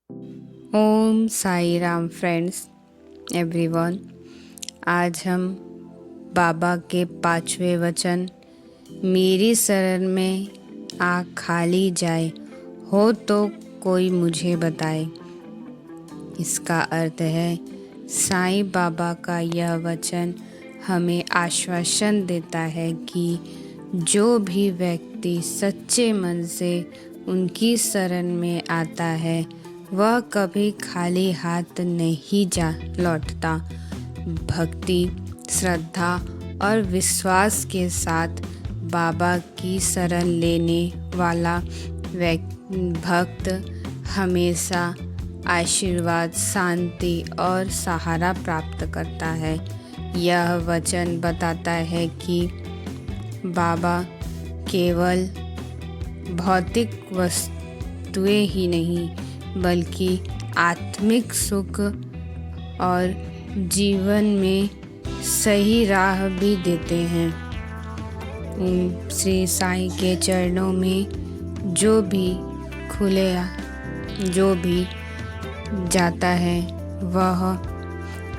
ओम Sai Ram friends everyone. आज हम बाबा के 5वें वचन मेरी शरण में आ खाली जाए हो तो कोई मुझे बताए। इसका अर्थ है साईं बाबा का यह वचन हमें आश्वासन देता है कि जो भी व्यक्ति सच्चे मन से उनकी शरण में आता है वह कभी खाली हाथ नहीं जा लौटता। भक्ति, श्रद्धा और विश्वास के साथ बाबा की शरण लेने वाला भक्त हमेशा आशीर्वाद, शांति और सहारा प्राप्त करता है। यह वचन बताता है कि बाबा केवल भौतिक वस्तुएं ही नहीं बल्कि आत्मिक सुख और जीवन में सही राह भी देते हैं। श्री साईं के चरणों में जो भी जाता है वह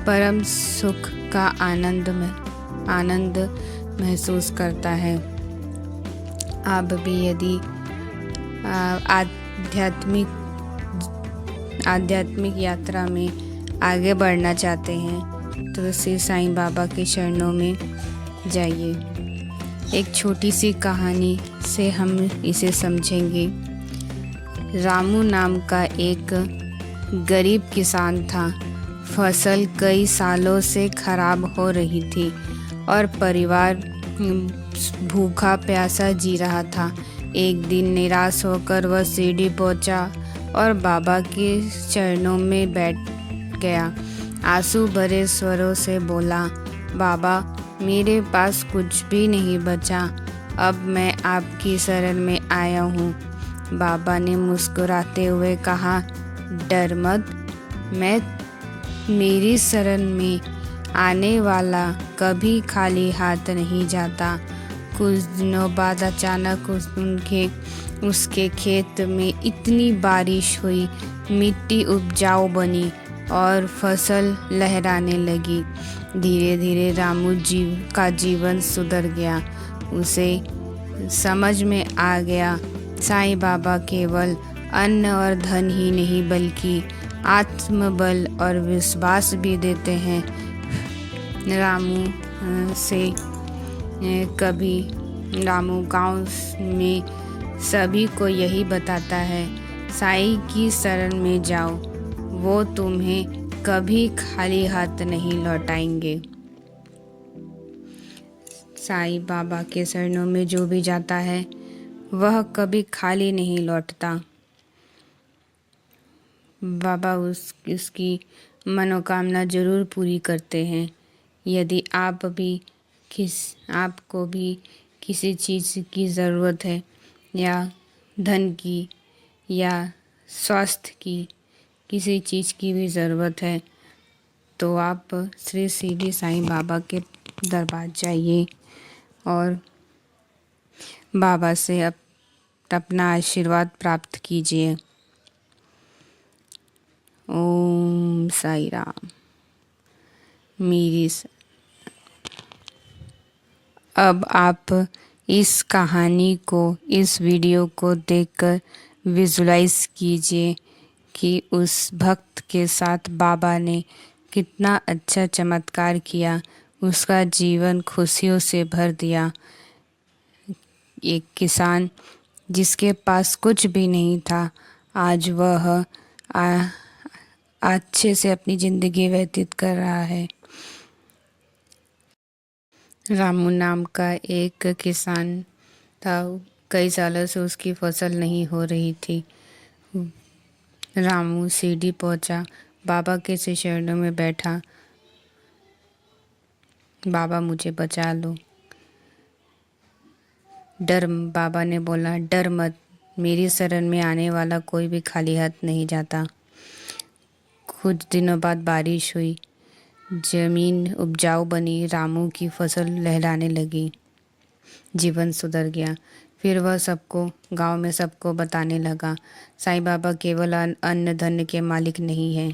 परम सुख का आनंद महसूस करता है। आप भी यदि आध्यात्मिक यात्रा में आगे बढ़ना चाहते हैं तो श्री साईं बाबा के चरणों में जाइए। एक छोटी सी कहानी से हम इसे समझेंगे। रामू नाम का एक गरीब किसान था। फसल कई सालों से खराब हो रही थी और परिवार भूखा प्यासा जी रहा था। एक दिन निराश होकर वह सीढ़ी पहुंचा और बाबा के चरणों में बैठ गया। आंसू भरे स्वरों से बोला, बाबा मेरे पास कुछ भी नहीं बचा, अब मैं आपकी शरण में आया हूँ। बाबा ने मुस्कुराते हुए कहा, डर मत, मेरी शरण में आने वाला कभी खाली हाथ नहीं जाता। कुछ दिनों बाद अचानक उसके खेत में इतनी बारिश हुई, मिट्टी उपजाऊ बनी और फसल लहराने लगी। धीरे धीरे रामू का जीवन सुधर गया। उसे समझ में आ गया साईं बाबा केवल अन्न और धन ही नहीं बल्कि आत्मबल और विश्वास भी देते हैं। रामू गांव में सभी को यही बताता है, साईं की शरण में जाओ, वो तुम्हें कभी खाली हाथ नहीं लौटाएंगे। साईं बाबा के शरणों में जो भी जाता है वह कभी खाली नहीं लौटता। बाबा उसकी मनोकामना जरूर पूरी करते हैं। यदि आपको भी किसी चीज़ की ज़रूरत है या धन की या स्वास्थ्य की, किसी चीज़ की भी ज़रूरत है तो आप श्री शिरडी साईं बाबा के दरबार जाइए और बाबा से अपना आशीर्वाद प्राप्त कीजिए। ओम साई राम। अब आप इस कहानी को, इस वीडियो को देखकर विजुलाइज कीजिए कि उस भक्त के साथ बाबा ने कितना अच्छा चमत्कार किया, उसका जीवन खुशियों से भर दिया। एक किसान जिसके पास कुछ भी नहीं था, आज वह अच्छे से अपनी ज़िंदगी व्यतीत कर रहा है। रामू नाम का एक किसान था। कई सालों से उसकी फसल नहीं हो रही थी। रामू सीढ़ी पहुंचा, बाबा के चरणों में बैठा, बाबा मुझे बचा लो। बाबा ने बोला, डर मत, मेरी शरण में आने वाला कोई भी खाली हाथ नहीं जाता। कुछ दिनों बाद बारिश हुई, जमीन उपजाऊ बनी, रामू की फसल लहराने लगी, जीवन सुधर गया। फिर वह सबको गांव में सबको बताने लगा, साईं बाबा केवल अन्न धन के मालिक नहीं है,